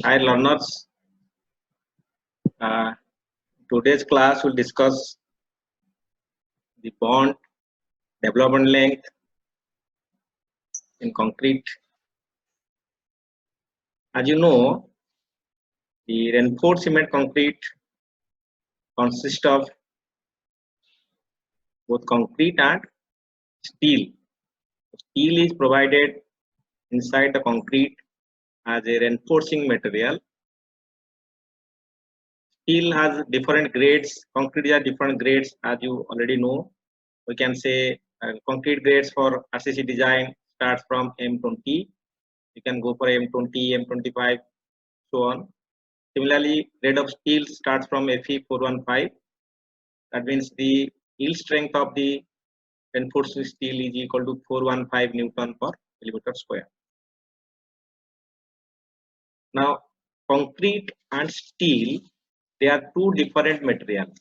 Hi learners, uh, today's class will discuss the bond development length in concrete. As you know, the reinforced cement concrete consists of both concrete and steel. Steel is provided inside the concrete as a reinforcing material. Steel has different grades, concrete has different grades as you already know. We can say concrete grades for RCC design starts from M20. You can go for M20, M25, so on. Similarly, grade of steel starts from Fe415. That means the yield strength of the reinforced steel is equal to 415 Newton per millimeter square. Now, concrete and steel, they are two different materials.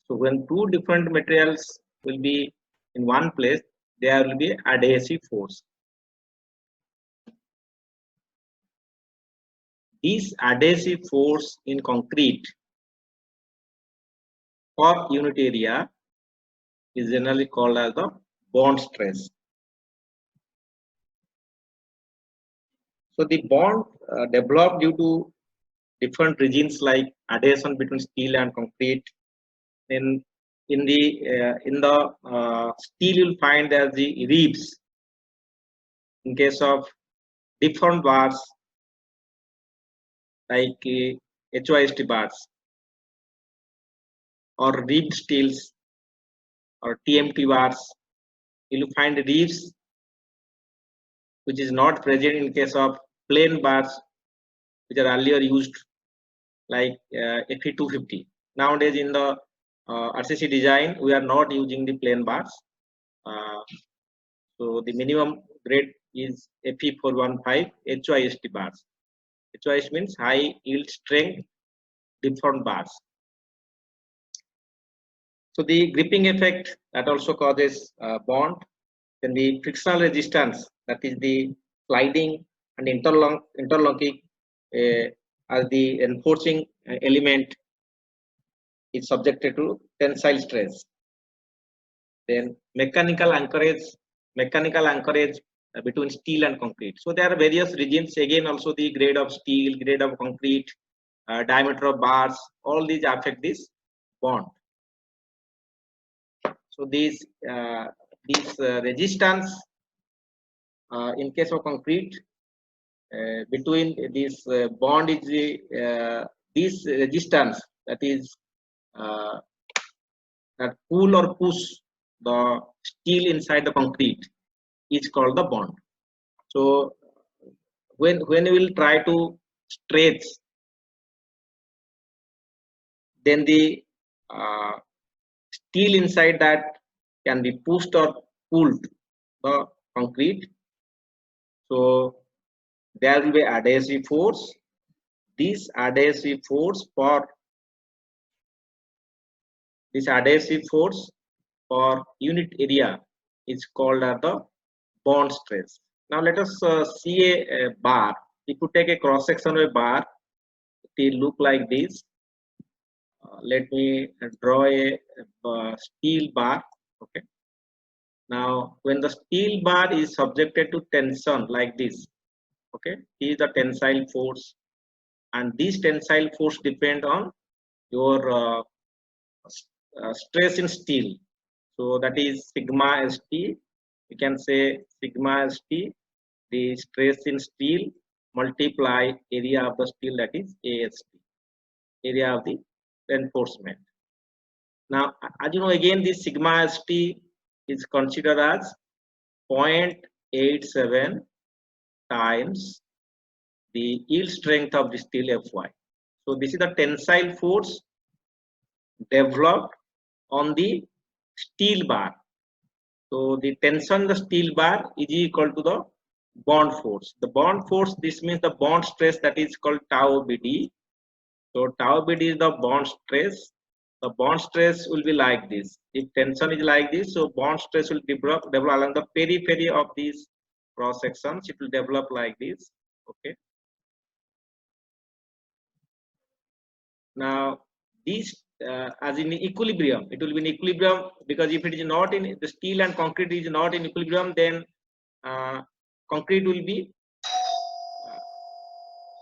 So when two different materials will be in one place, there will be adhesive force. This adhesive force in concrete per unit area is generally called as the bond stress. So the bond developed due to different regions like adhesion between steel and concrete. Then in the steel you'll find as the ribs. In case of different bars like HYST bars or ribbed steels or TMT bars, you'll find ribs which is not present in case of plain bars which are earlier used like Fe250. Nowadays in the RCC design, we are not using the plain bars. So the minimum grade is Fe415 HYST bars. HYST means high yield strength different bars. So the gripping effect that also causes bond. Then the frictional resistance, that is the sliding and interlocking as the enforcing element is subjected to tensile stress. Then mechanical anchorage between steel and concrete. So there are various regions. Again, also the grade of steel, grade of concrete, diameter of bars, all these affect this bond. So these resistance in case of concrete between this bond is this resistance, that is that pull or push the steel inside the concrete is called the bond. So when you will try to stretch, then the steel inside that can be pushed or pulled the concrete. So there will be adhesive force. This adhesive force for unit area is called as the bond stress. Now let us see a bar. If you take a cross section of a bar, it will look like this. Let me draw a steel bar. Okay. Now when the steel bar is subjected to tension like this, okay, this is the tensile force, and this tensile force depend on your stress in steel. So that is sigma st. We can say sigma st, the stress in steel multiply area of the steel, that is AST, area of the reinforcement. Now, as you know, again this sigma st is considered as 0.87 times the yield strength of the steel Fy. So this is the tensile force developed on the steel bar. So the tension the steel bar is equal to the bond force. The bond force, this means the bond stress, that is called tau BD. So tau BD is the bond stress. The bond stress will be like this. If tension is like this, so bond stress will develop along the periphery of these cross sections. It will develop like this. Okay. Now these as in equilibrium, it will be in equilibrium, because if it is not in the steel and concrete is not in equilibrium, then concrete will be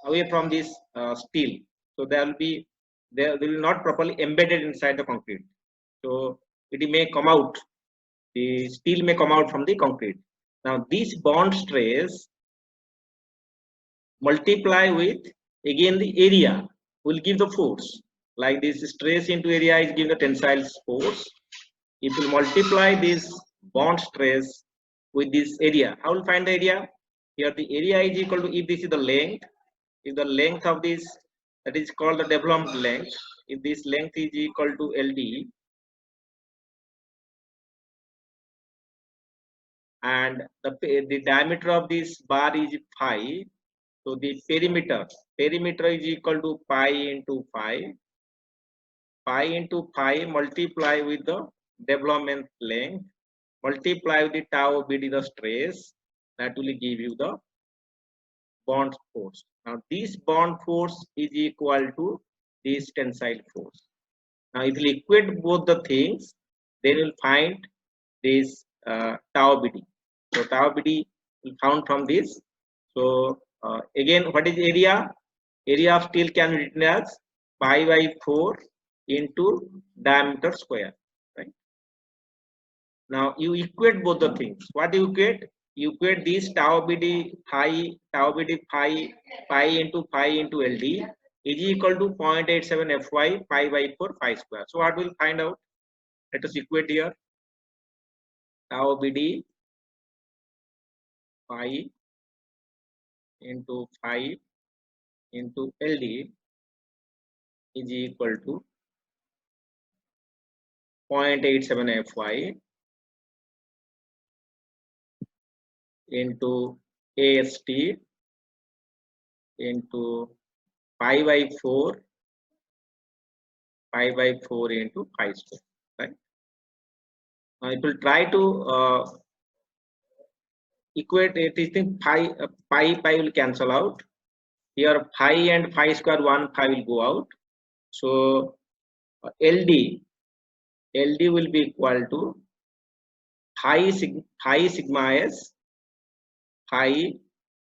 away from this steel, so they will not properly embedded inside the concrete, so it may come out, the steel may come out from the concrete. Now this bond stress multiply with again the area will give the force, like this stress into area is give the tensile force. If you multiply this bond stress with this area, how will find the area? Here the area is equal to, if this is the length, if the length of this, that is called the development length, if this length is equal to LD, and the diameter of this bar is phi, so the perimeter is equal to pi into phi. Pi into pi multiply with the development length, multiply with the tau BD the stress, that will give you the bond force. Now this bond force is equal to this tensile force. Now if you equate both the things, then you'll find this tau BD. So tau BD will found from this. So again, what is area? Area of steel can be written as pi by 4 into diameter square, right? Now you equate both the things. What do you equate? You equate this tau BD phi pi into LD is equal to 0.87 Fy pi by 4 phi square. So what we'll find out? Let us equate here. Tau BD phi into phi into LD is equal to 0.87 Fy into AST into pi by 4 into pi square, right? Now it will try to equate it. Is think pi will cancel out. Here phi and phi square, 1 phi will go out. So LD will be equal to phi sigma s phi.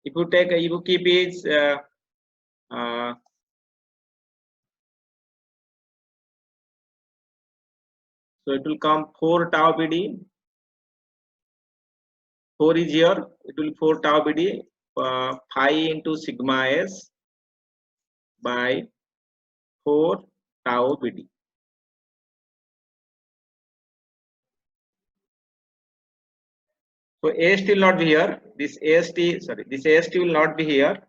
If you take if you keep is so it will come 4 tau BD. 4 is here. It will 4 tau BD phi into sigma s by 4 tau BD. So AST will not be here. This AST will not be here.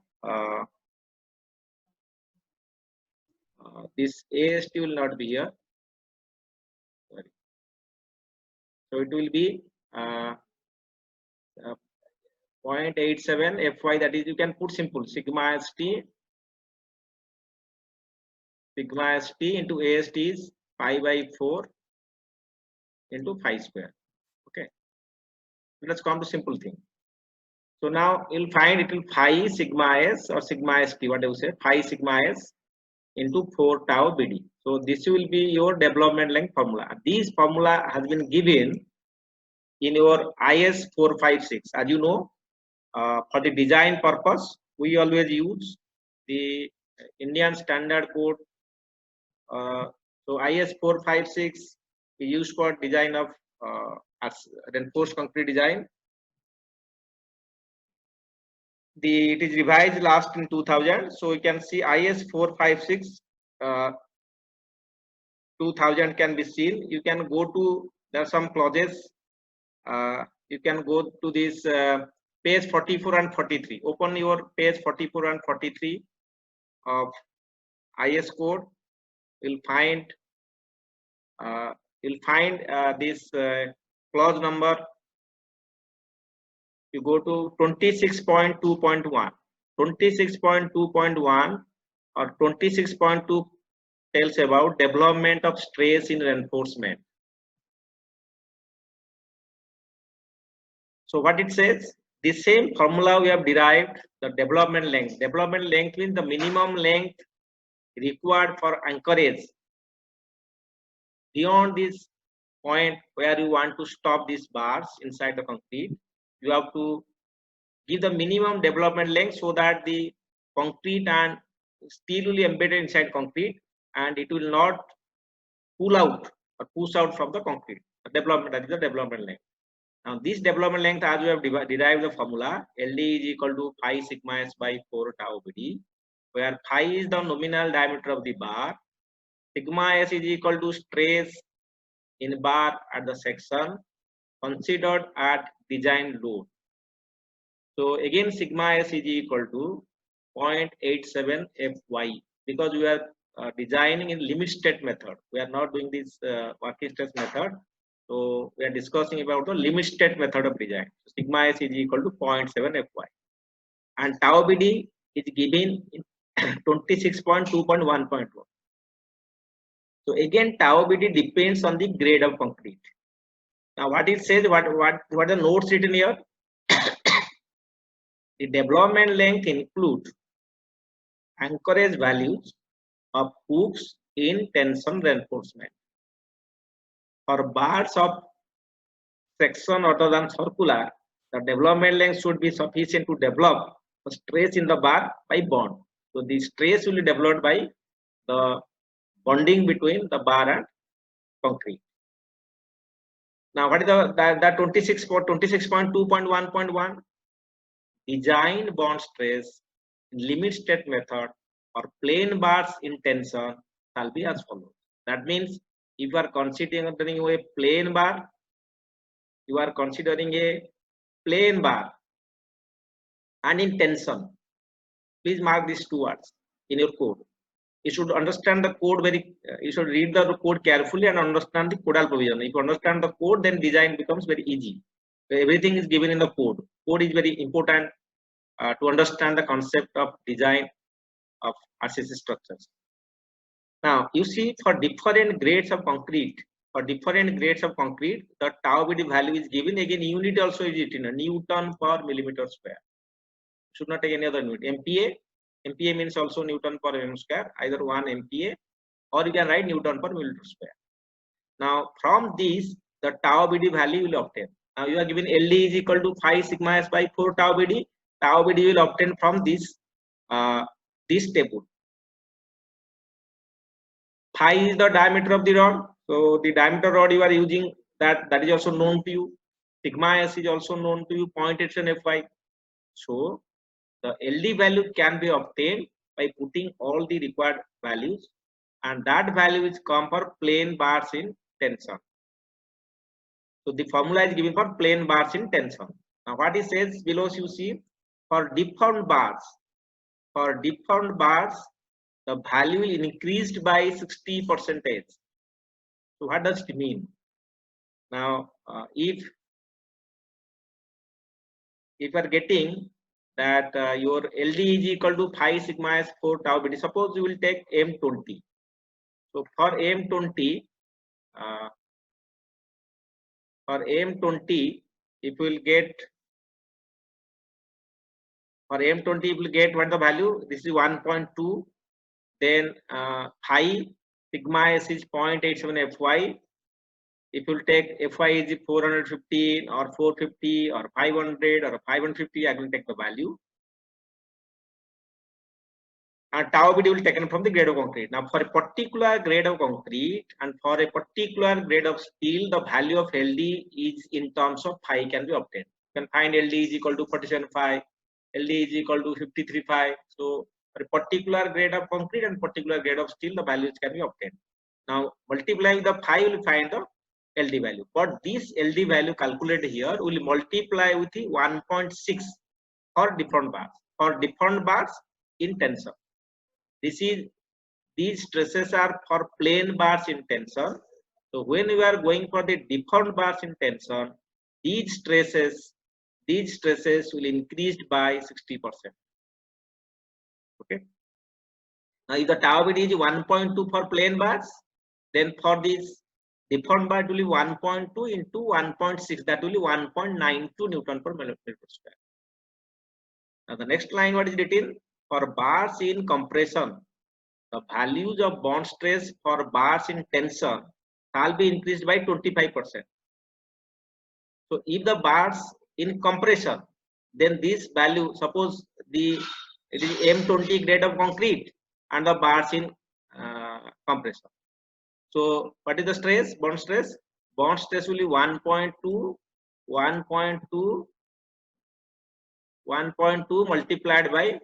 This AST will not be here. Sorry. So it will be 0.87 Fy. That is, you can put simple sigma st into AST is pi by 4 into phi square. Okay. Let's come to simple thing. So now you'll find it will phi sigma s or sigma st, whatever you say, phi sigma s into 4 tau BD. So this will be your development length formula. This formula has been given in your IS 456. As you know, for the design purpose, we always use the Indian Standard Code. So IS 456 is used for design of reinforced concrete design. It is revised last in 2000. So you can see IS 456 2000 can be seen. You can go to, there are some clauses. You can go to this page 44 and 43. Open your page 44 and 43 of IS code. You'll find this clause number. You go to 26.2.1. 26.2.1 or 26.2 tells about development of stress in reinforcement. So what it says, the same formula we have derived, the development length. Development length means the minimum length required for anchorage beyond this point where you want to stop these bars inside the concrete, you have to give the minimum development length so that the concrete and steel will be embedded inside concrete and it will not pull out or push out from the concrete. The development, that is the development length. Now this development length, as we have derived the formula, LD is equal to phi sigma s by 4 tau BD, where phi is the nominal diameter of the bar, sigma s is equal to stress in bar at the section considered at design load. So again sigma s is equal to 0.87 Fy, because we are designing in limit state method. We are not doing this working stress method. So we are discussing about the limit state method of design. So sigma s is equal to 0.7 Fy. And tau BD is given in 26.2.1.1. So again tau BD depends on the grade of concrete. Now what it says, what the notes written here? The development length includes anchorage values of hooks in tension reinforcement. For bars of section other than circular, the development length should be sufficient to develop the stress in the bar by bond. So the stress will be developed by the bonding between the bar and concrete. Now what is the 26.2.1.1? Design bond stress in limit state method or plain bars in tension shall be as follows. That means if you are considering a plain bar, you are considering a plain bar and in tension. Please mark these two words in your code. You should understand the code you should read the code carefully and understand the codal provision. If you understand the code, then design becomes very easy. Everything is given in the code. Code is very important to understand the concept of design of RCC structures. Now you see, for different grades of concrete, the tau BD value is given. Again, unit also is written, Newton per millimeter square. Should not take any other unit. MPa means also Newton per mm square, either 1 MPa or you can write Newton per millimeter square. Now from this, the tau BD value will obtain. Now you are given LD is equal to phi sigma s by 4 tau BD. Tau BD will obtain from this table. Phi is the diameter of the rod. So the diameter rod you are using, that is also known to you. Sigma s is also known to you, 0.87 Fy. So the LD value can be obtained by putting all the required values, and that value is come for plain bars in tension. So the formula is given for plain bars in tension. Now what it says below, you see, for deformed bars, the value is increased by 60%. So what does it mean? Now if you are getting that your LD is equal to phi sigma s 4 tau BD, suppose you will take M20. So for M20, if you will get, what the value? This is 1.2. Then phi sigma s is 0.87 Fy. If you take Fy is 415 or 450 or 500 or 550, I will take the value. And tau BD will be taken from the grade of concrete. Now for a particular grade of concrete and for a particular grade of steel, the value of LD is in terms of phi can be obtained. You can find LD is equal to 47 phi, LD is equal to 53 phi. So for a particular grade of concrete and particular grade of steel, the values can be obtained. Now multiplying the phi will find the LD value. But this LD value calculated here will multiply with the 1.6 for different bars. For different bars in tension. These stresses are for plain bars in tension. So when we are going for the deformed bars in tension, these stresses will increase by 60%. Okay. Now if the tau BD is 1.2 for plain bars, then for this deformed bar it will be 1.2 into 1.6, that will be 1.92 Newton per millimeter square. Now the next line, what is written? For bars in compression, the values of bond stress for bars in tension shall be increased by 25%. So if the bars in compression, then this value, suppose it is M20 grade of concrete and the bars in compression. So what is the stress? Bond stress? Bond stress will be 1.2 multiplied by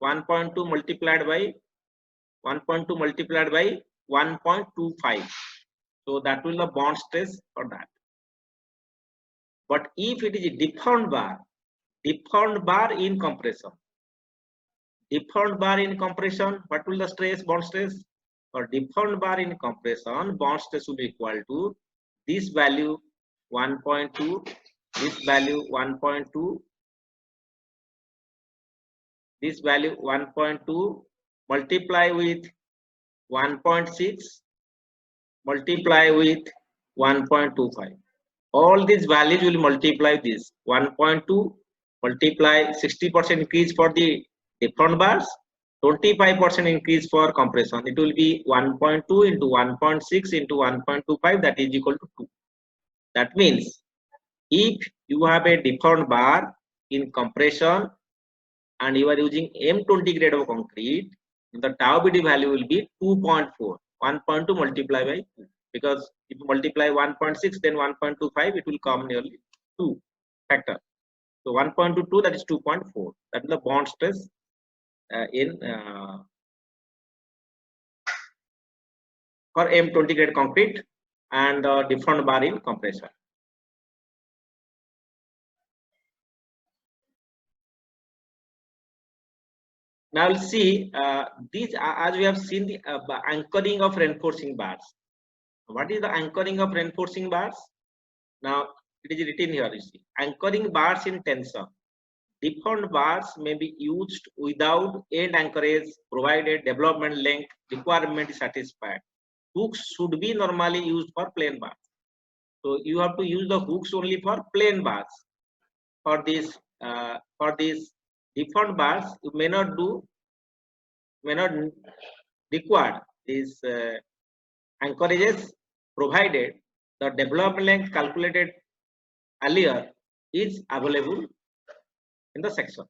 1.2 multiplied by 1.2 multiplied by 1.25. So that will be the bond stress for that. But if it is a deformed bar in compression, what will the stress, bond stress? For deformed bar in compression, bond stress will be equal to this value 1.2, this value 1.2, this value 1.2 multiply with 1.6 multiply with 1.25. All these values will multiply this 1.2 multiply 60% increase for the deformed bars, 25% increase for compression. It will be 1.2 into 1.6 into 1.25, that is equal to 2. That means if you have a deformed bar in compression and you are using M20 grade of concrete, the tau BD value will be 2.4. 1.2 multiplied by 2. Because if you multiply 1.6, then 1.25, it will come nearly 2 factor. So 1.22, that is 2.4. That is the bond stress for M20 grade concrete and the deformed bar in compression. Now we'll see these, as we have seen, the anchoring of reinforcing bars. What is the anchoring of reinforcing bars? Now it is written here, you see, anchoring bars in tension. Deformed bars may be used without end anchorage provided development length requirement is satisfied. Hooks should be normally used for plain bars. So you have to use the hooks only for plain bars. For these deformed bars, you may not require these anchorages provided the development length calculated earlier is available in the section.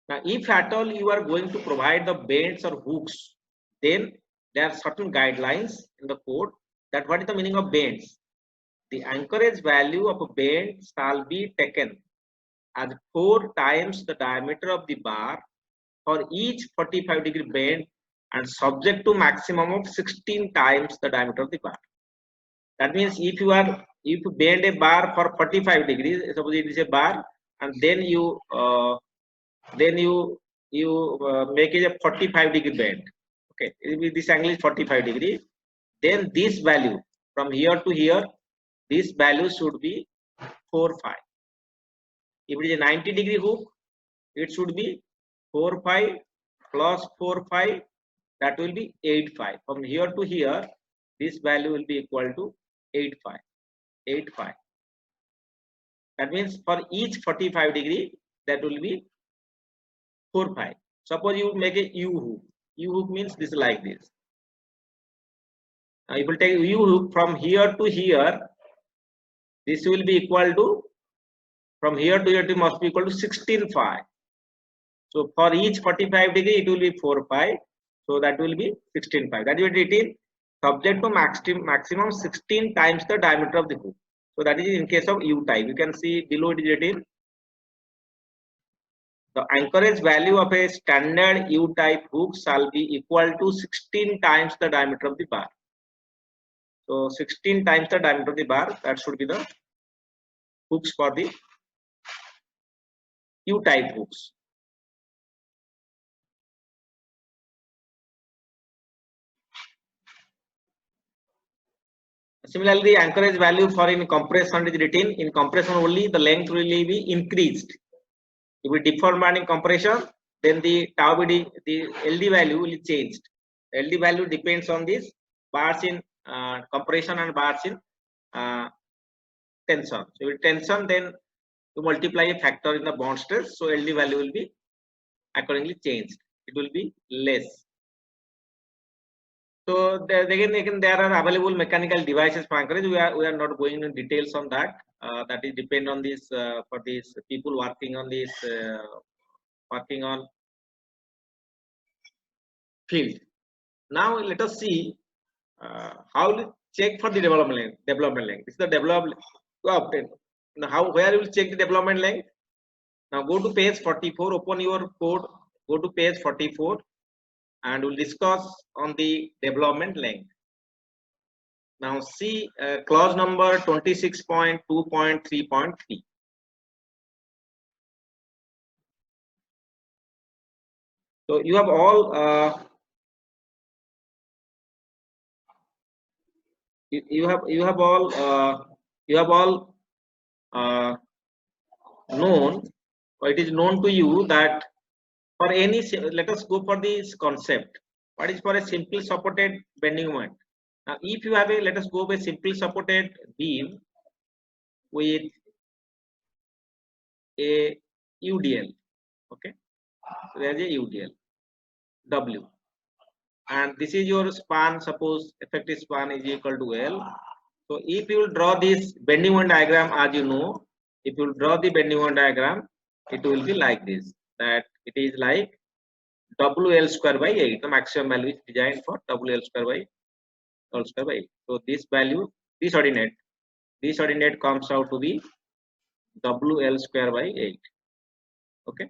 Now, if at all you are going to provide the bends or hooks, then there are certain guidelines in the code that what is the meaning of bends. The anchorage value of a bend shall be taken as 4 times the diameter of the bar for each 45-degree bend and subject to maximum of 16 times the diameter of the bar. That means if you bend a bar for 45 degrees, suppose it is a bar, and then you make it a 45-degree bend. Okay, this angle is 45 degree. Then this value from here to here, this value should be 4.5. If it is a 90-degree hook, it should be 4.5 plus 4.5, that will be 8.5. From here to here, this value will be equal to 8.5. That means for each 45 degree, that will be 4.5. Suppose you make a U hook. U hook means this like this. Now you will take U hook from here to here. This will be equal to, from here to here, it must be equal to 16.5. So for each 45 degree, it will be 4.5. So that will be 16.5. That will be written subject to maximum 16 times the diameter of the hook. So that is in case of U type. You can see below it is written the anchorage value of a standard U type hook shall be equal to 16 times the diameter of the bar. So 16 times the diameter of the bar, that should be the hooks for the U type hooks. Similarly, anchorage value for in compression is written. In compression only, the length will be increased. If we deform bar in compression, then the tau BD, the LD value will be changed. LD value depends on this bars in compression and bars in tension. So with tension, then you multiply a factor in the bond stress, so LD value will be accordingly changed. It will be less. So again there are available mechanical devices for anchorage. We are not going into details on that. That is depend on this for these people working on this working on field. Now let us see how to check for the development length. Development length. This is the development to obtain. Now how where you will check the development length? Now go to page 44. Open your code. Go to page 44, and we'll discuss on the development length. Now see clause number 26.2.3.3. So you have all you have all known, or it is known to you that for any, let us go for this concept. What is for a simple supported bending moment? Now if you have a, let us go with simple supported beam with a UDL. Okay, so there is a UDL W, and this is your span. Suppose effective span is equal to L. So if you will draw this bending moment diagram, as you know, if you will draw the bending moment diagram, it will be like this. That it is like WL square by 8. The maximum value is designed for WL square by 8. So this value, this ordinate comes out to be WL square by 8. Okay.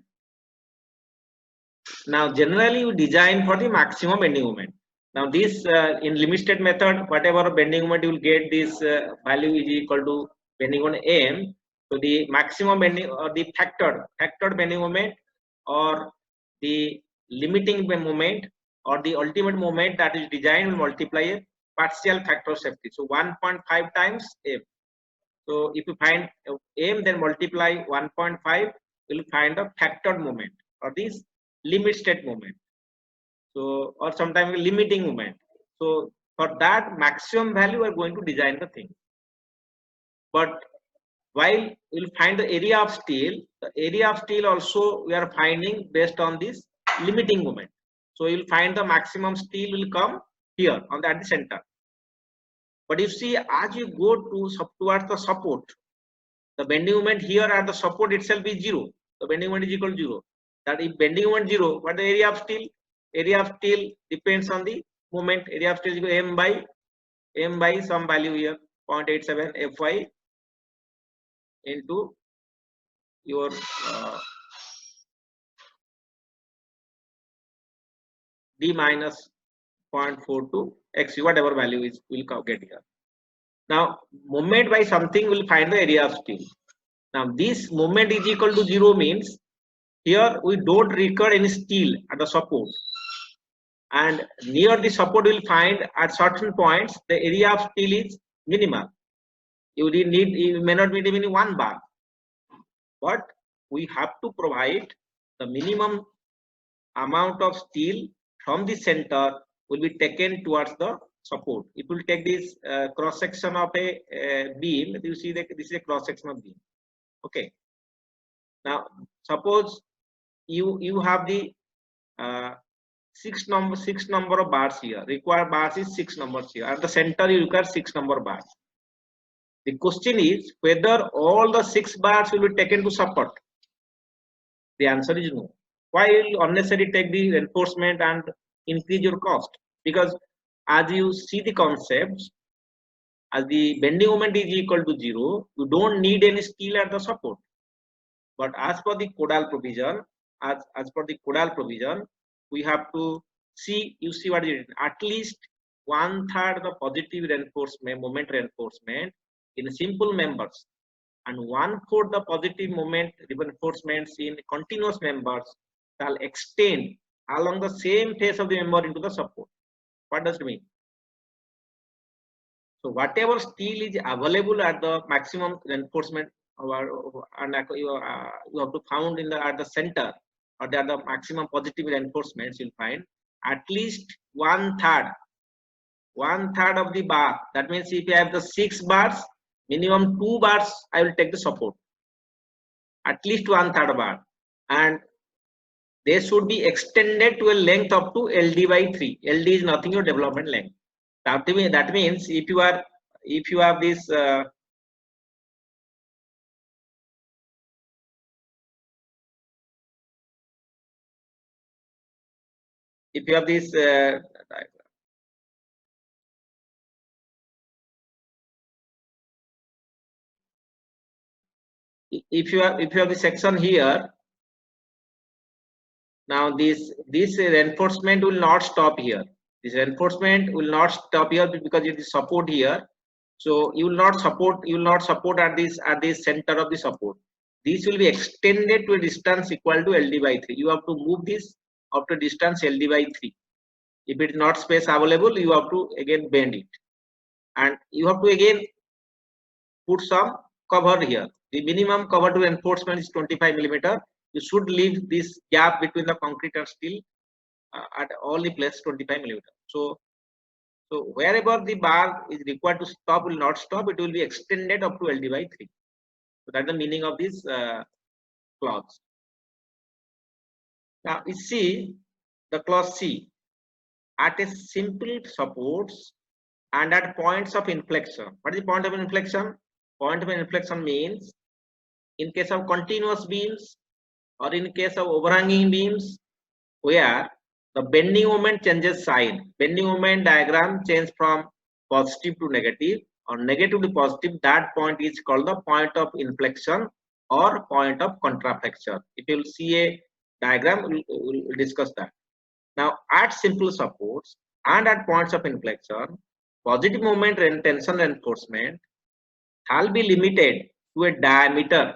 Now generally you design for the maximum bending moment. Now this in limit state method, whatever bending moment you will get, this value is equal to bending moment M. So the maximum bending or the factored bending moment, or the limiting moment, or the ultimate moment that is designed will multiply a partial factor of safety. So 1.5 times M. So if you find M, then multiply 1.5, you will find the factored moment, or this limit state moment. So, or sometimes limiting moment. So for that maximum value, we are going to design the thing. But while we will find the area of steel, the area of steel also we are finding based on this limiting moment. So you will find the maximum steel will come here on at the center. But you see, as you go to towards the support, the bending moment here at the support itself is 0. The bending moment is equal to 0. That if bending moment 0, what the area of steel? Area of steel depends on the moment. Area of steel is equal to M by some value here, 0.87 Fy into your D minus 0.42 Xu, whatever value is will get here. Now moment by something will find the area of steel. Now this moment is equal to 0 means here we don't record any steel at the support, and near the support we will find at certain points the area of steel is minimal. You may not need even 1 bar, but we have to provide the minimum amount of steel from the center will be taken towards the support. If you take this cross section of a beam, you see that this is a cross section of beam. Okay. Now suppose you have the 6 number of bars here. Required bars is 6 numbers here. At the center you require 6 number bars. The question is whether all the 6 bars will be taken to support. The answer is no. Why will unnecessarily take the reinforcement and increase your cost? Because as you see the concepts, as the bending moment is equal to 0, you don't need any steel at the support. But as per the Codal provision, as per the Codal provision, we have to see, you see what it is, at least 1/3 the positive reinforcement, moment reinforcement in simple members, and 1/4 the positive moment reinforcements in continuous members shall extend along the same face of the member into the support. What does it mean? So whatever steel is available at the maximum reinforcement, and you have to found in the at the center, or at the maximum positive reinforcements, you'll find at least 1/3 of the bar. That means if you have the 6 bars, minimum 2 bars I will take the support. At least 1/3 bar, and they should be extended to a length up to LD by 3. LD is nothing but development length. That means if you have this if you have this if you have the section here, now this reinforcement will not stop here. This reinforcement will not stop here because it is support here. So you will not support at this center of the support. This will be extended to a distance equal to LD by 3. You have to move this up to distance LD by 3. If it is not space available, you have to again bend it, and you have to again put some cover here. The minimum cover to reinforcement is 25 millimeter. You should leave this gap between the concrete and steel at all the place 25 millimeter. So wherever the bar is required to stop will not stop. It will be extended up to LD by 3. So that's the meaning of this clause. Now we see the clause C. At a simple supports and at points of inflection. What is the point of inflection? Point of inflection means in case of continuous beams or in case of overhanging beams where the bending moment changes sign. Bending moment diagram change from positive to negative or negative to positive. That point is called the point of inflection or point of contraflexure. If you will see a diagram, we'll discuss that. Now, at simple supports and at points of inflection, positive moment and tension reinforcement shall be limited to a diameter.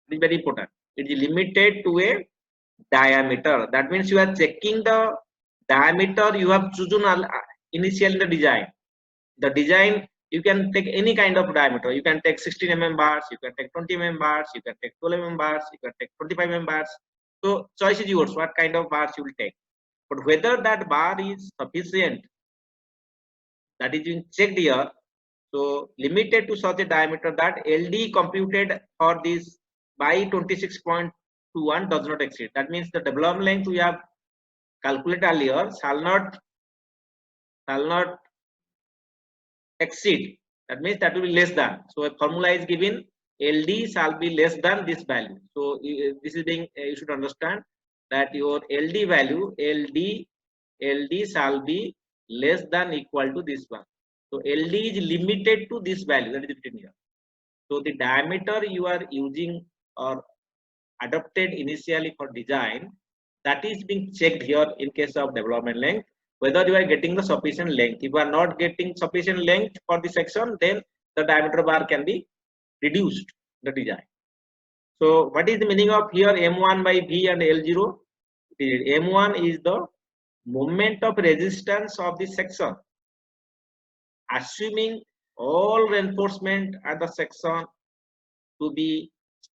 It is very important. It is limited to a diameter. That means you are checking the diameter you have chosen initially in the design. The design, you can take any kind of diameter. You can take 16 mm bars, you can take 20 mm bars, you can take 12 mm bars, you can take 25 mm bars. So choice is yours, what kind of bars you will take. But whether that bar is sufficient, that is being checked here. So limited to such a diameter that LD computed for this by 26.21 does not exceed. That means the development length we have calculated earlier shall not exceed. That means that will be less than. So a formula is given, LD shall be less than this value. So this is being you should understand that your LD value LD shall be less than equal to this one. So LD is limited to this value that is written here. So the diameter you are using or adopted initially for design, that is being checked here in case of development length, whether you are getting the sufficient length. If you are not getting sufficient length for the section, then the diameter bar can be reduced in the design. So what is the meaning of here M1 by V and L0? M1 is the moment of resistance of the section, assuming all reinforcement at the section to be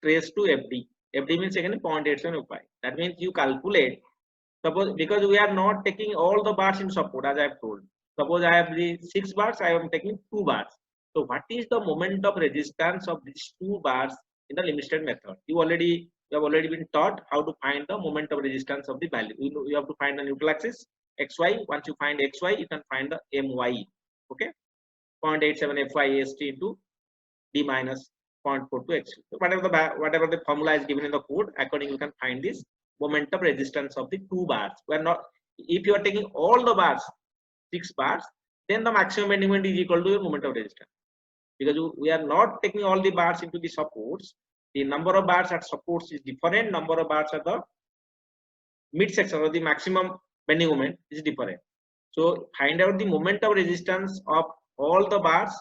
traced to FD. FD means again 0.875. That means you calculate, suppose because we are not taking all the bars in support as I have told. Suppose I have the 6 bars, I am taking 2 bars. So what is the moment of resistance of these 2 bars in the limit state method? You have already been taught how to find the moment of resistance of the value. You have to find the neutral axis XY. Once you find XY, you can find the MY. Okay, 0.87 FY AST into D minus 0.42 X. So whatever the formula is given in the code, accordingly you can find this moment of resistance of the 2 bars. We are not, if you are taking all the bars, 6 bars, then the maximum bending moment is equal to your moment of resistance. Because we are not taking all the bars into the supports, the number of bars at supports is different, number of bars at the midsection or the maximum bending moment is different. So find out the moment of resistance of all the bars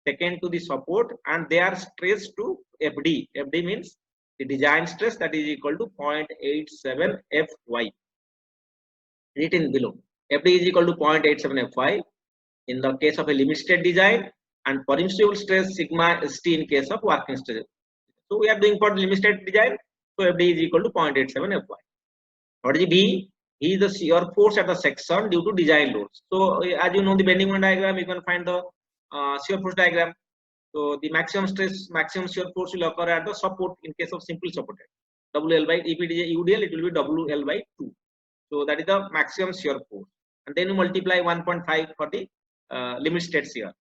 taken to the support and they are stressed to FD. FD means the design stress, that is equal to 0.87 Fy. Written below. FD is equal to 0.87 Fy in the case of a limit state design and permissible stress sigma st in case of working stress. So we are doing for the limit state design. So FD is equal to 0.87 Fy. What is V? V is the shear force at the section due to design loads. So as you know the bending moment diagram, you can find the shear force diagram. So the maximum stress, maximum shear force will occur at the support in case of simple supported. WL by, if it is a UDL, it will be WL by 2. So that is the maximum shear force. And then you multiply 1.5 for the limit state shear.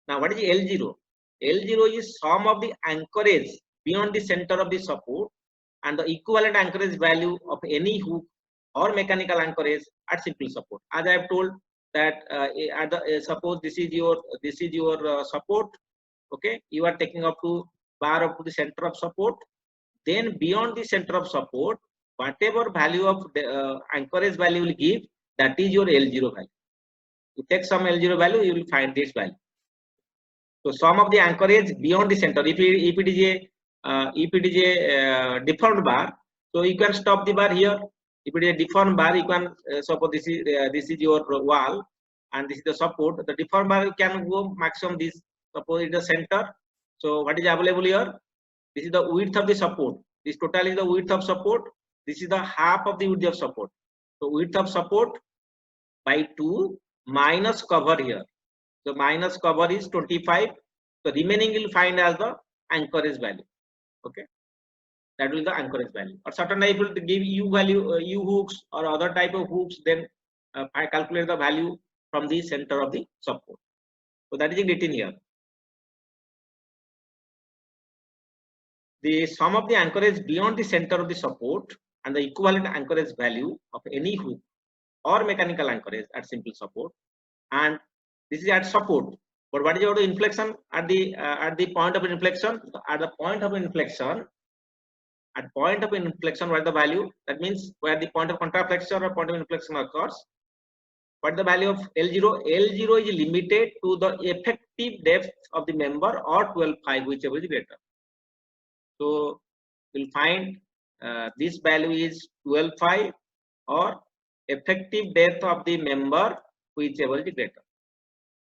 Now what is L0? L0 is sum of the anchorage beyond the center of the support and the equivalent anchorage value of any hook or mechanical anchorage at simple support. As I have told that suppose this is your support. Okay, you are taking up to bar up to the center of support. Then beyond the center of support, whatever value of the anchorage value will give, that is your L0 value. You take some L0 value, you will find this value. So sum of the anchorage beyond the center. If it is a deformed bar, so you can stop the bar here. If it is a deformed bar, you can suppose this is your wall and this is the support. The deformed bar can go maximum this. Suppose it is the center. So what is available here? This is the width of the support. This total is the width of support. This is the half of the width of support. So width of support by 2 minus cover here. So minus cover is 25. So remaining will find as the anchorage value. Okay, that will be the anchorage value. Or certain type will give U value, U hooks or other type of hooks. Then I calculate the value from the center of the support. So that is written here. The sum of the anchorage beyond the center of the support and the equivalent anchorage value of any hook or mechanical anchorage at simple support, and this is at support. But what is your inflection at the point of inflection? At the point of inflection, what is the value? That means where the point of contraflexion or point of inflection occurs. What is the value of L0? L0 is limited to the effective depth of the member or 12.5, whichever is greater. So we'll find this value is 12.5 or effective depth of the member, whichever is greater.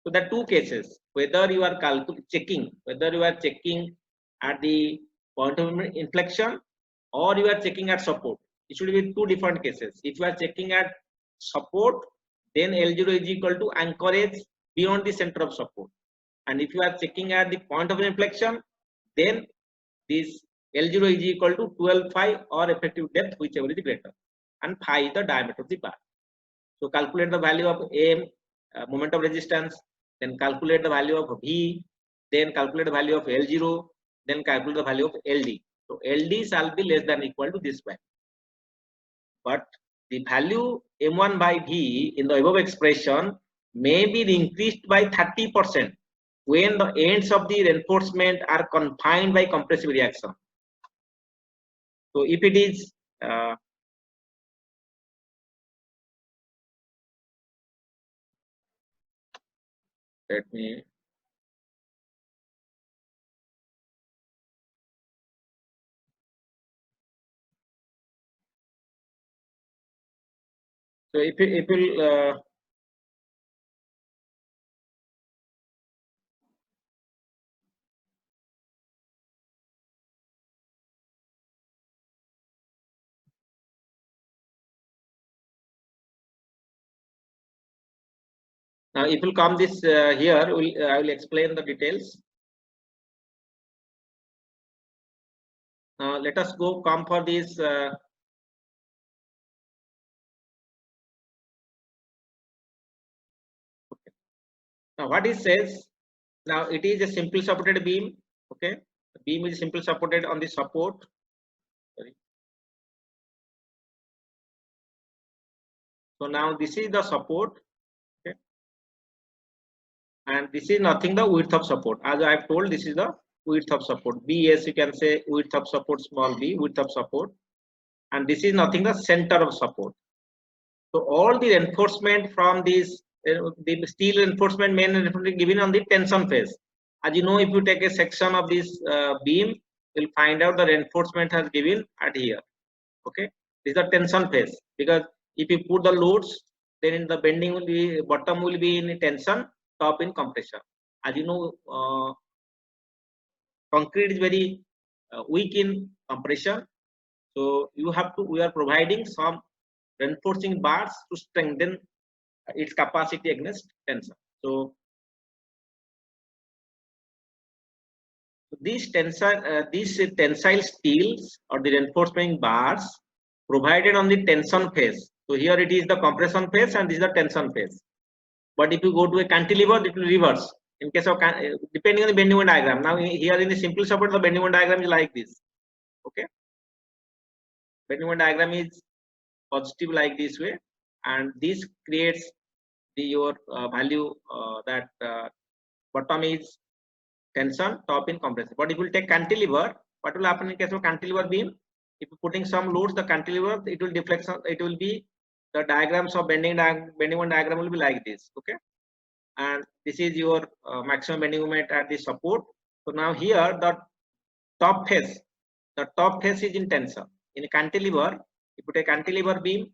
So there are two cases, whether you are checking at the point of inflection or you are checking at support. It should be two different cases. If you are checking at support, then L0 is equal to anchorage beyond the center of support. And if you are checking at the point of inflection, then this L0 is equal to 12.5 or effective depth, whichever is greater, and phi is the diameter of the bar. So calculate the value of M, moment of resistance, then calculate the value of V, then calculate the value of L0, then calculate the value of LD. So LD shall be less than or equal to this value. But the value M1 by V in the above expression may be increased by 30% when the ends of the reinforcement are confined by compressive reaction. So if it is let me so if it will now it will come this here I will explain the details. Now let us come for this okay. Now what it says, now it is a simple supported beam. Okay, the beam is simple supported on the support. Sorry. So now this is the support. Okay, and this is nothing the width of support. As I have told, this is the width of support. BS, you can say width of support, small b, width of support, and this is nothing the center of support. So all the reinforcement from this the steel reinforcement, main reinforcement given on the tension phase. As you know, if you take a section of this beam, you'll find out the reinforcement has given at here. Okay, this is the tension phase, because if you put the loads, then in the bending will be, bottom will be in tension, top in compression. As you know, concrete is very weak in compression, so we are providing some reinforcing bars to strengthen its capacity against tension. So These tensile steels or the reinforcement bars provided on the tension phase. So here it is the compression phase and this is the tension phase. But if you go to a cantilever, it will reverse. In case of depending on the bending moment diagram. Now here in the simple support, the bending moment diagram is like this. Okay, bending moment diagram is positive like this way, and this creates the your value that bottom is tension, top in compression. But if you take cantilever, what will happen in case of cantilever beam? If you putting some loads, the cantilever, it will deflection. It will be the diagrams of bending one diagram will be like this. Okay, and this is your maximum bending moment at the support. So now here the top face is in tension. In a cantilever, if you take cantilever beam,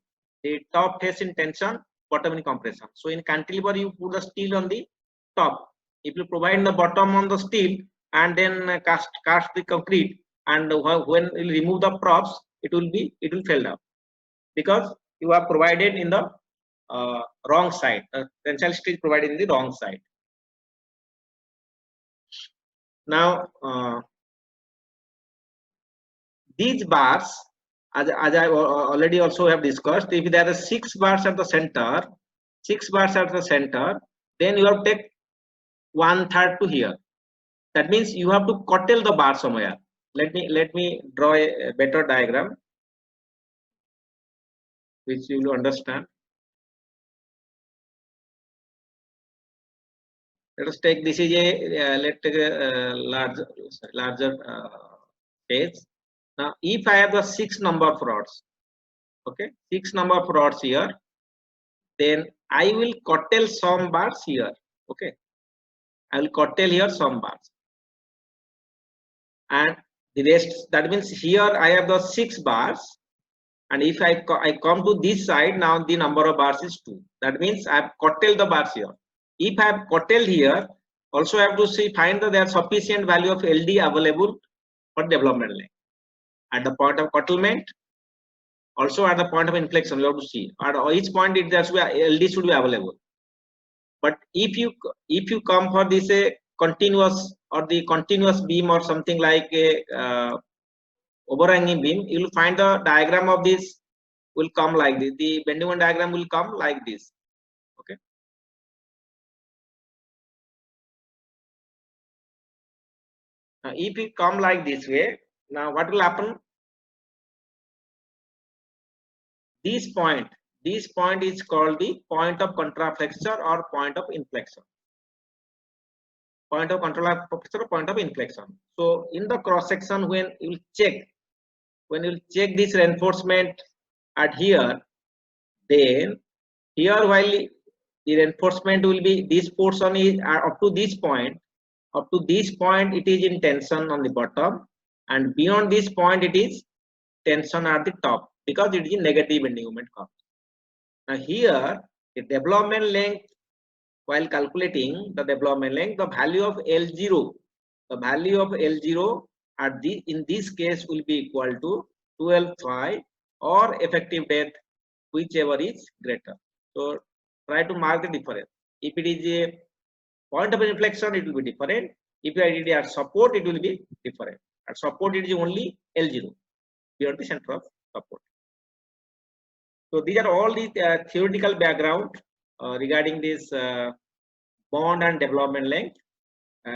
the top face in tension, bottom in compression. So in cantilever, you put the steel on the top. If you provide the bottom on the steel and then cast the concrete, and when you remove the props, it will fail down because you are provided in the wrong side. The tensile steel provided in the wrong side. Now these bars, as I already also have discussed, if there are 6 bars at the center, then you have to take 1/3 to here. That means you have to curtail the bar somewhere. Let me draw a better diagram, which you will understand. Let us take this is a let's take a larger page. Now, if I have the 6 number of rods, okay, 6 number of rods here, then I will curtail some bars here. Okay, I will curtail here some bars, and the rest. That means here I have the 6 bars, and if I come to this side, now the number of bars is 2. That means I have curtailed the bars here. If I have curtailed here, also I have to find that there are sufficient value of LD available for development length at the point of curtailment. Also at the point of inflection, you have to see at each point it has LD should be available. But if you come for this continuous or the continuous beam or something like a overhanging beam, you will find the diagram of this will come like this. The bending moment diagram will come like this. Okay. Now, if you come like this way, now what will happen? This point is called the point of contraflexure or point of inflection. Point of contraflexure or point of inflection. So in the cross section, when you check this reinforcement at here, then here while the reinforcement will be this portion is up to this point. Up to this point, it is in tension on the bottom, and beyond this point, it is tension at the top because it is in negative bending moment curve. Now here, the development length, while calculating the development length, the value of L0, in this case will be equal to 12.5 or effective depth, whichever is greater. So try to mark the difference. If it is a point of inflection, it will be different. If it is at support, it will be different. At support, it is only L0 beyond the center of support. So these are all the theoretical background regarding this bond and development length.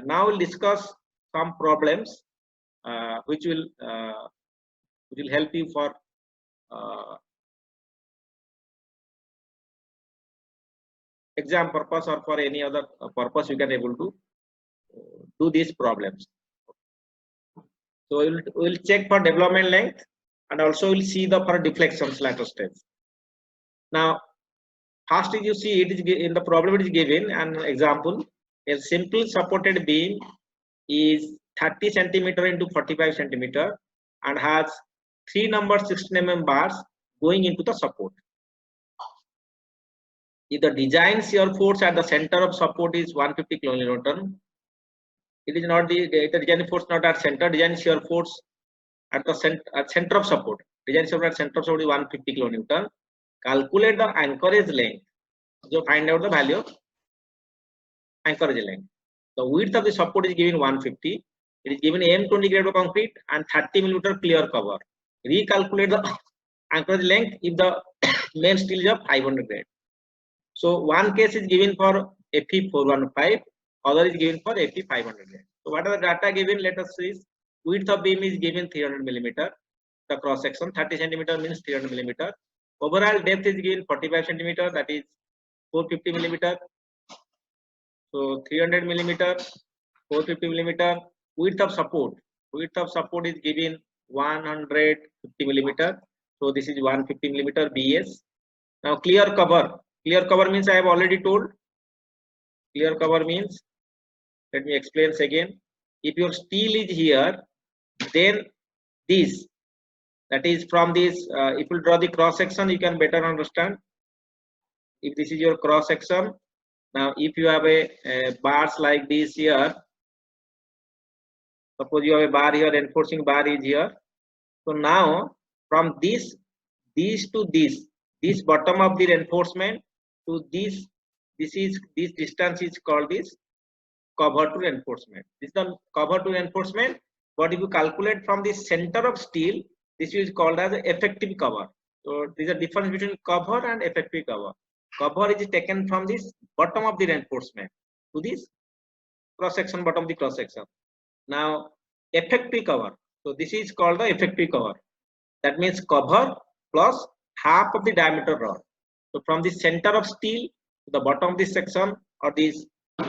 Now we'll discuss some problems which will help you for exam purpose or for any other purpose. You can able to do these problems. So we'll check for development length, and also we'll see the for deflections later stage. Now, first you see it is in the problem it is given an example. A simple supported beam is 30 centimeter into 45 centimeter and has 3 number 16 mm bars going into the support. If the design shear force at the center of support is 150 kN, it is not the design force not at center. Design shear force at the center of support. Design shear at center of support is 150 kN. Calculate the anchorage length. So find out the value of anchorage length. The width of the support is given 150. It is given M20 grade of concrete and 30 millimeter clear cover. Recalculate the anchorage length if the main steel is of 500 grade. So one case is given for Fe 415, other is given for Fe 500 grade. So what are the data given? Let us see. Width of beam is given 300 millimeter. The cross section 30 centimeter means 300 millimeter. Overall depth is given 45 centimeter, that is 450 millimeter. So 300 millimeter, 450 millimeter. Width of support is given 150 millimeter. So this is 150 millimeter BS. Now clear cover means I have already told. Clear cover means, let me explain again. If your steel is here, then this, that is from this, if you draw the cross section, you can better understand. If this is your cross section, now if you have a bars like this here, suppose you have a bar here, reinforcing bar is here. So now from this to this bottom of the reinforcement to this distance is called this cover to reinforcement. This is the cover to reinforcement. But if you calculate from the center of steel, this is called as effective cover. So there is a difference between cover and effective cover. Cover is taken from this bottom of the reinforcement to this cross section, bottom of the cross section. Now effective cover. So this is called the effective cover. That means cover plus half of the diameter rod. So from the center of steel to the bottom of this section, or this,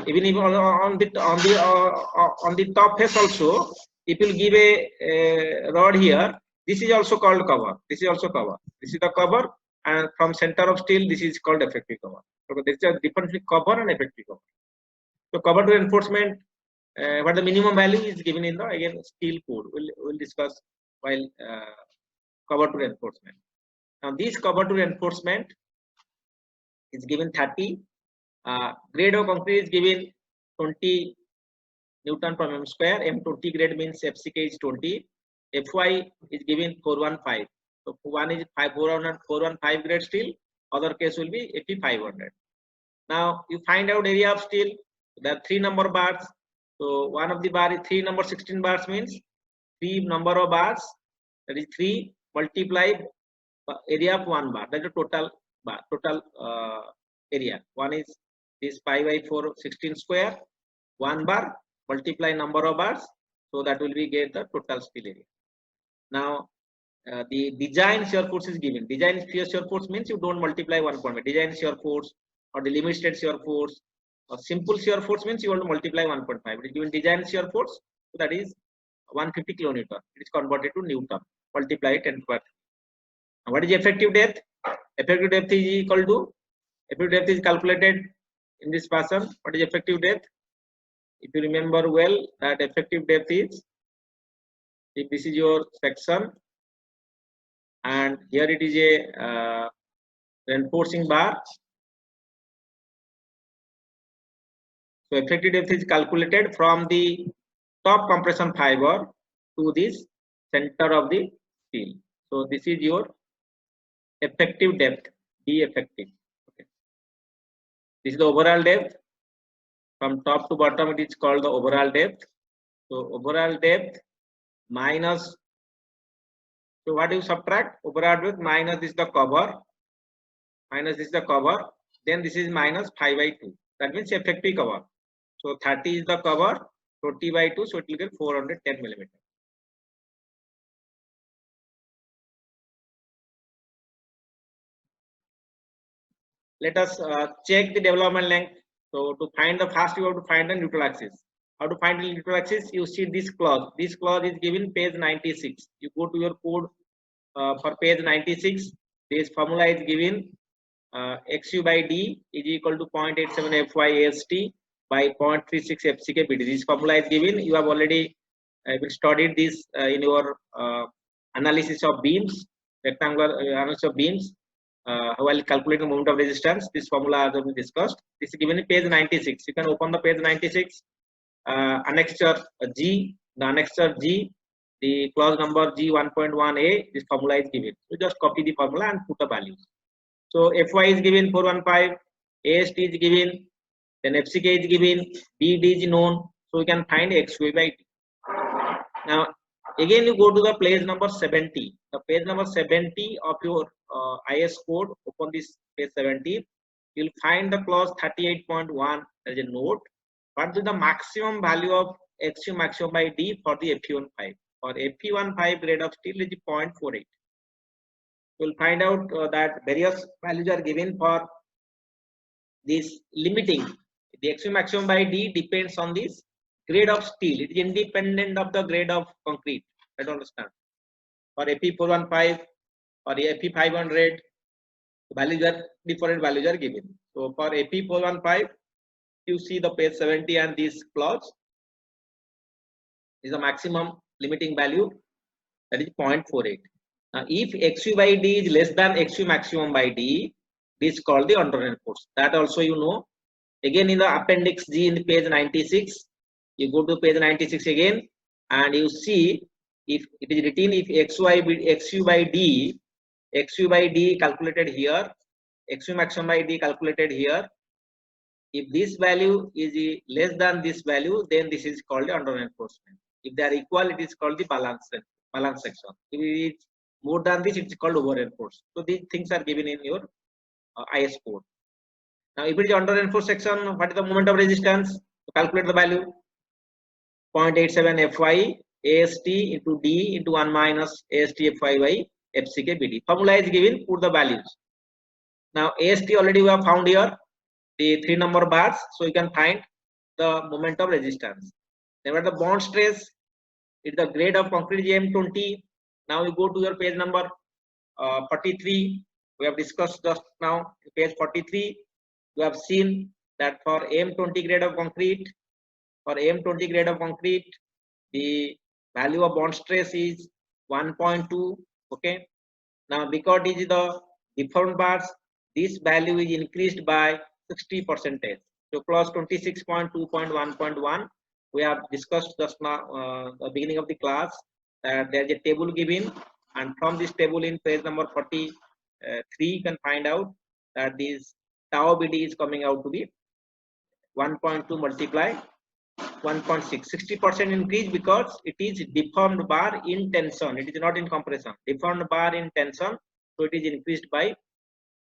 even on the top face also, if you give a rod here, this is also called cover. This is also cover. This is the cover, and from center of steel, this is called effective cover. So there is a difference between cover and effective cover. So cover to reinforcement, what the minimum value is given in the again steel code. We'll discuss while cover to reinforcement. Now this cover to reinforcement is given 30. Grade of concrete is given 20 Newton per mm square. M20 grade means FCK is 20. FY is given 415. So one is 415 grade steel. Other case will be Fe 500. Now you find out area of steel. There are 3 number bars. So one of the bar is 3 number 16 bars means 3 number of bars. That is 3 multiplied area of 1 bar. That is the total bar, area. One is this pi by 4 16 square. 1 bar multiply number of bars. So that will be get the total steel area. Now the design shear force is given. Design shear force means you don't multiply 1.5. Design shear force or the limit state shear force. Or simple shear force means you want to multiply 1.5. It is given design shear force, so that is 150 kilonewton. It is converted to Newton. Multiply 10 per. What is effective depth? Effective depth is equal to, effective depth is calculated in this fashion. What is effective depth? If you remember well, that effective depth is, if this is your section and here it is a reinforcing bar. So effective depth is calculated from the top compression fiber to this center of the steel. So this is your effective depth, D effective. Okay. This is the overall depth. From top to bottom, it is called the overall depth. So overall depth minus. So what do you subtract? Overall depth minus this is the cover. Minus this is the cover. Then this is minus 5 by 2. That means effective cover. So 30 is the cover, 20 by 2, so it will get 410 millimeter. Let us check the development length. So to find the first, you have to find the neutral axis. How to find the neutral axis? You see this clause. This clause is given page 96. You go to your code for page 96. This formula is given. XU by D is equal to 0.87 FYAST by 0.36 FCK BD. This formula is given. You have already studied this in your analysis of beams, rectangular analysis of beams. While calculating moment of resistance, this formula has been discussed. This is given in page 96. You can open the page 96. Annexure G, the annexure G, the clause number G 1.1a. This formula is given. So just copy the formula and put the values. So Fy is given 415, AST is given, then FCK is given, BD is known. So we can find XY by D. Now again you go to the page number 70. The page number 70 of your IS code. Open this page 70. You'll find the clause 38.1 as a note. What is the maximum value of XU maximum by D for the Fe15? For Fe15 grade of steel is 0.48. You'll find out that various values are given for this limiting. The XU maximum by D depends on this grade of steel. It is independent of the grade of concrete. I don't understand. For Fe415 or Fe500, values are different values are given. So for Fe415, you see the page 70 and this clause is the maximum limiting value, that is 0.48. Now, if XU by D is less than XU maximum by D, this is called the under-reinforced. That also you know. Again in the appendix G in the page 96, you go to page 96 again and you see if it is written if XU by D calculated here, XU maximum by D calculated here. If this value is less than this value, then this is called the under-reinforcement. If they are equal, it is called the balance section. If it is more than this, it is called over-reinforced. So these things are given in your IS code. Now, if it is under-reinforced section, what is the moment of resistance? To calculate the value, 0.87 Fy AST into D into 1 minus AST Fy by FCK BD. Formula is given, put the values. Now, AST already we have found here, the 3 number bars, so you can find the moment of resistance. Then what the bond stress, it's the grade of concrete M20. Now you go to your page number 43. We have discussed just now. Page 43, you have seen that for M20 grade of concrete, the value of bond stress is 1.2. Okay. Now because it is the deformed bars, this value is increased by 60%. So clause 26.2.1.1. We have discussed just now the beginning of the class that there is a table given, and from this table in page number 43 you can find out that this tau BD is coming out to be 1.2 multiply 1.6, 60% increase because it is deformed bar in tension. It is not in compression. Deformed bar in tension, so it is increased by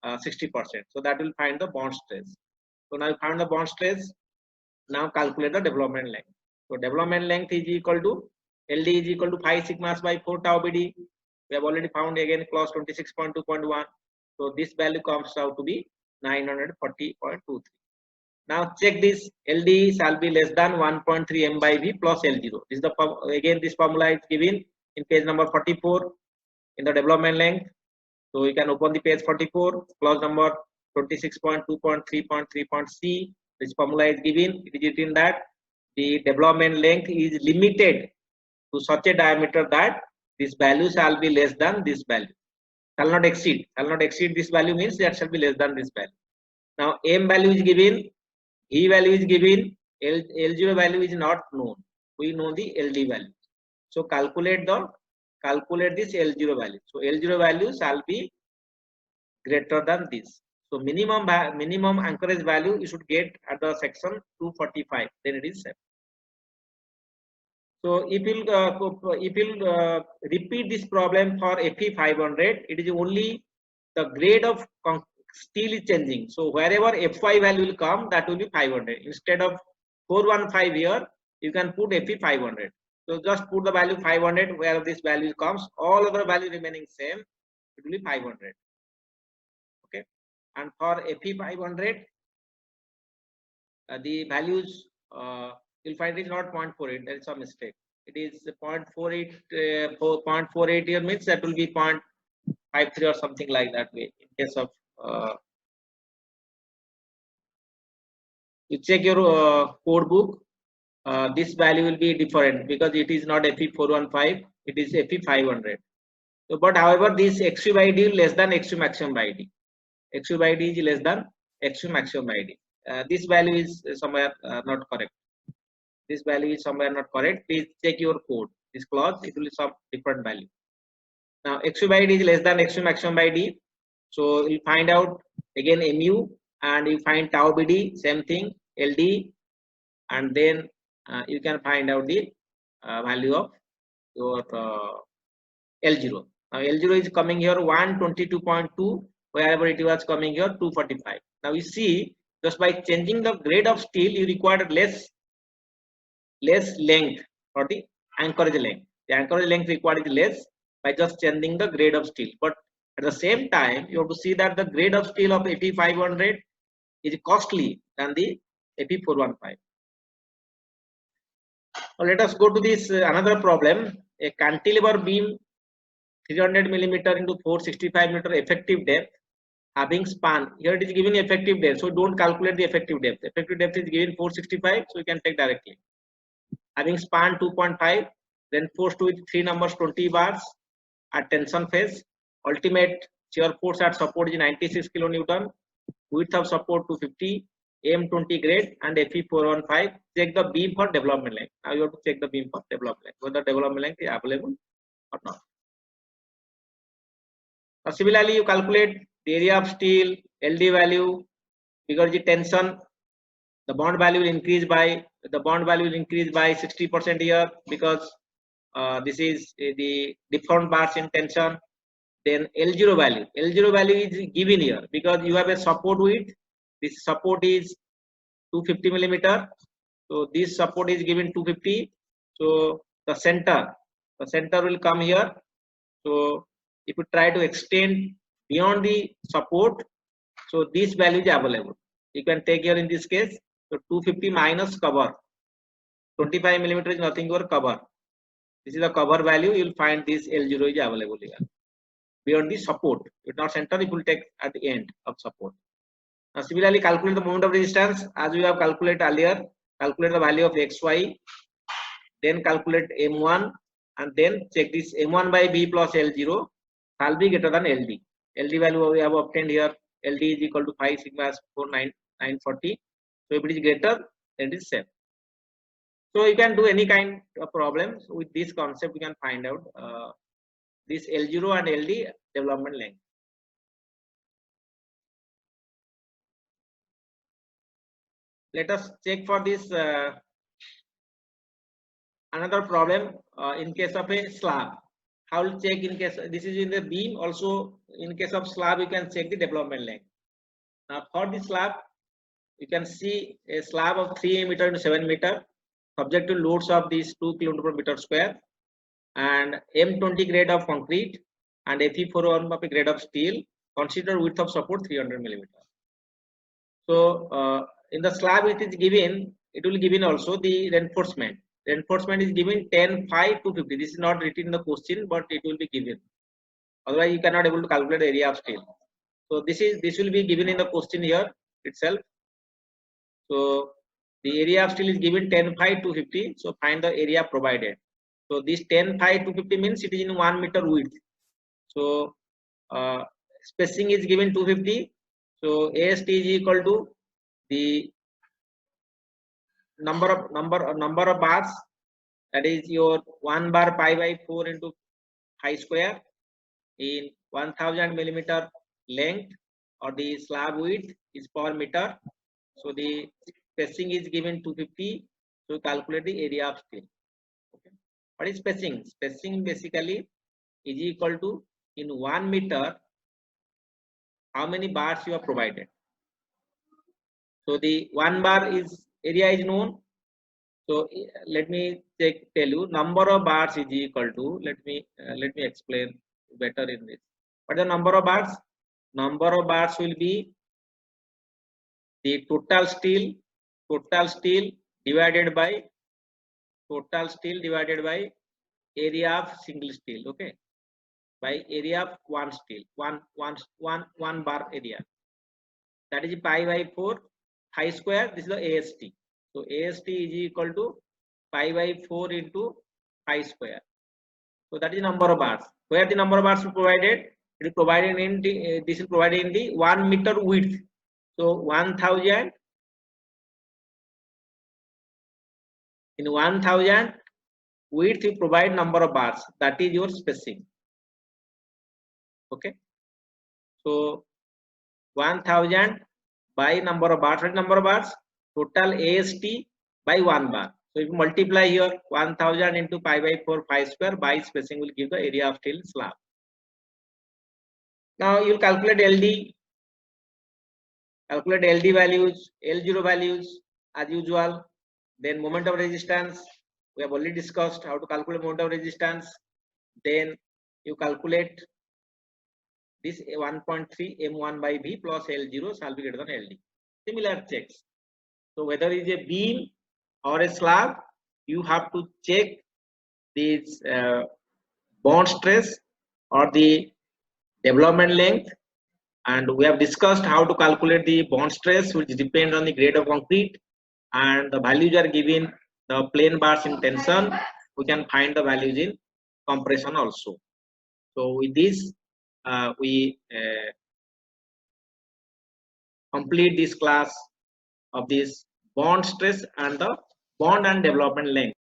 60%. So that will find the bond stress. So now you find the bond stress. Now calculate the development length. So development length is equal to LD is equal to 5 sigmas by 4 tau BD. We have already found again clause 26.2.1. So this value comes out to be 940.23. Now check this, LD shall be less than 1.3 M by V plus L0. This is the again this formula is given in page number 44 in the development length. So you can open the page 44, clause number 26.2.3.3.C. This formula is given. It is written that the development length is limited to such a diameter that this value shall be less than this value. Shall not exceed. Shall not exceed this value means that shall be less than this value. Now M value is given, E value is given, L0 value is not known. We know the LD value. So calculate this L0 value. So L0 value shall be greater than this. So minimum anchorage value you should get at the section 245. Then it is safe. So if you'll repeat this problem for Fe500, it is only the grade of steel is changing. So wherever Fy value will come, that will be 500. Instead of 415 here, you can put Fe500. So just put the value 500 where this value comes. All other value remaining same. It will be 500. Okay. And for Fe500, the values you'll find it is not 0.48. There is a mistake. It is 0.48. 0.48 here means that will be 0.53 or something like that way. In case of you check your code book, this value will be different because it is not Fe415. It is Fe500. So, but however, this XU by D is less than XU maximum by D. XU by D is less than XU maximum by D. This value is somewhere not correct. This value is somewhere not correct. Please check your code. This clause, it will be some different value. Now XU by D is less than XU maximum by D. So you find out again MU and you find tau BD, same thing, LD, and then you can find out the value of your L0. Now L0 is coming here 122.2, wherever it was coming here 245. Now you see, just by changing the grade of steel, you require less length for the anchorage length. The anchorage length required is less by just changing the grade of steel. But at the same time, you have to see that the grade of steel of AP500 is costly than the AP415. Now let us go to this another problem. A cantilever beam 300 millimeter into 465 meter effective depth having span. Here it is given effective depth, so don't calculate the effective depth. Effective depth is given 465, so you can take directly. Having span 2.5, reinforced with 3 numbers 20 bars at tension phase. Ultimate shear force at support is 96 kilonewton. Width of support 250. M20 grade and Fe415. Check the beam for development length. Now you have to check the beam for development length, whether development length is available or not. Now similarly, you calculate the area of steel, LD value, because the tension, the bond value will increase by 60% here, because this is the deformed bars in tension. Then L0 value is given here because you have a support width. This support is 250 millimeter, so this support is given 250. So the center will come here. So if you try to extend beyond the support, so this value is available. You can take here in this case, so 250 minus cover, 25 millimeter is nothing but cover. This is the cover value. You will find this L0 is available here beyond the support. If not center, it will take at the end of support. Now similarly, calculate the moment of resistance as we have calculated earlier. Calculate the value of XY, then calculate M1, and then check this M1 by B plus L0 shall be greater than LD. LD value we have obtained here. LD is equal to 5 sigma 4940. So if it is greater, then it is safe. So you can do any kind of problems with this concept. You can find out this L0 and LD development length. Let us check for this another problem in case of a slab. How will check in case this is in the beam? Also in case of slab, you can check the development length. Now for the slab, you can see a slab of 3 meter to 7 meter, subject to loads of these 2 kg per meter square, and M20 grade of concrete and Fe415 grade of steel. Consider width of support 300 millimeter. So in the slab it is given, it will given also the reinforcement. Reinforcement is given 10, 5, 250. This is not written in the question, but it will be given. Otherwise, you cannot able to calculate the area of steel. So this will be given in the question here itself. So the area of steel is given 10, 5, 250. So find the area provided. So this 10, 5, 250 means it is in 1 meter width. So spacing is given 250. So AST is equal to the number of bars, that is your 1 bar pi by 4 into pi square in 1000 millimeter length, or the slab width is per meter. So the spacing is given 250. So calculate the area of steel. Okay. What is spacing? Spacing basically is equal to in 1 meter how many bars you have provided. So the 1 bar is area is known. So let me tell you, number of bars is equal to, let me explain better in this. What is the number of bars? Number of bars will be the total steel divided by area of single steel. Okay, by area of one steel, one bar area. That is pi by 4 pi square. This is the AST. So AST is equal to pi by 4 into pi square. So that is number of bars. Where the number of bars is provided? It is provided in the this is provided in the 1 meter width. So 1000 in 1000 width you provide number of bars. That is your spacing. Okay. So 1000 by number of bars. What number of bars? Total AST by 1 bar. So if you multiply here 1000 into pi by 4 pi square by spacing will give the area of steel slab. Now you will calculate LD. Calculate LD values, L0 values as usual. Then moment of resistance. We have already discussed how to calculate moment of resistance. Then you calculate this 1.3 M1 by V plus L0 shall be greater than LD. Similar checks. So whether it is a beam or a slab, you have to check this bond stress or the development length. And we have discussed how to calculate the bond stress, which depends on the grade of concrete, and the values are given the plain bars in tension. We can find the values in compression also. So with this we complete this class of this bond stress and the bond and development length.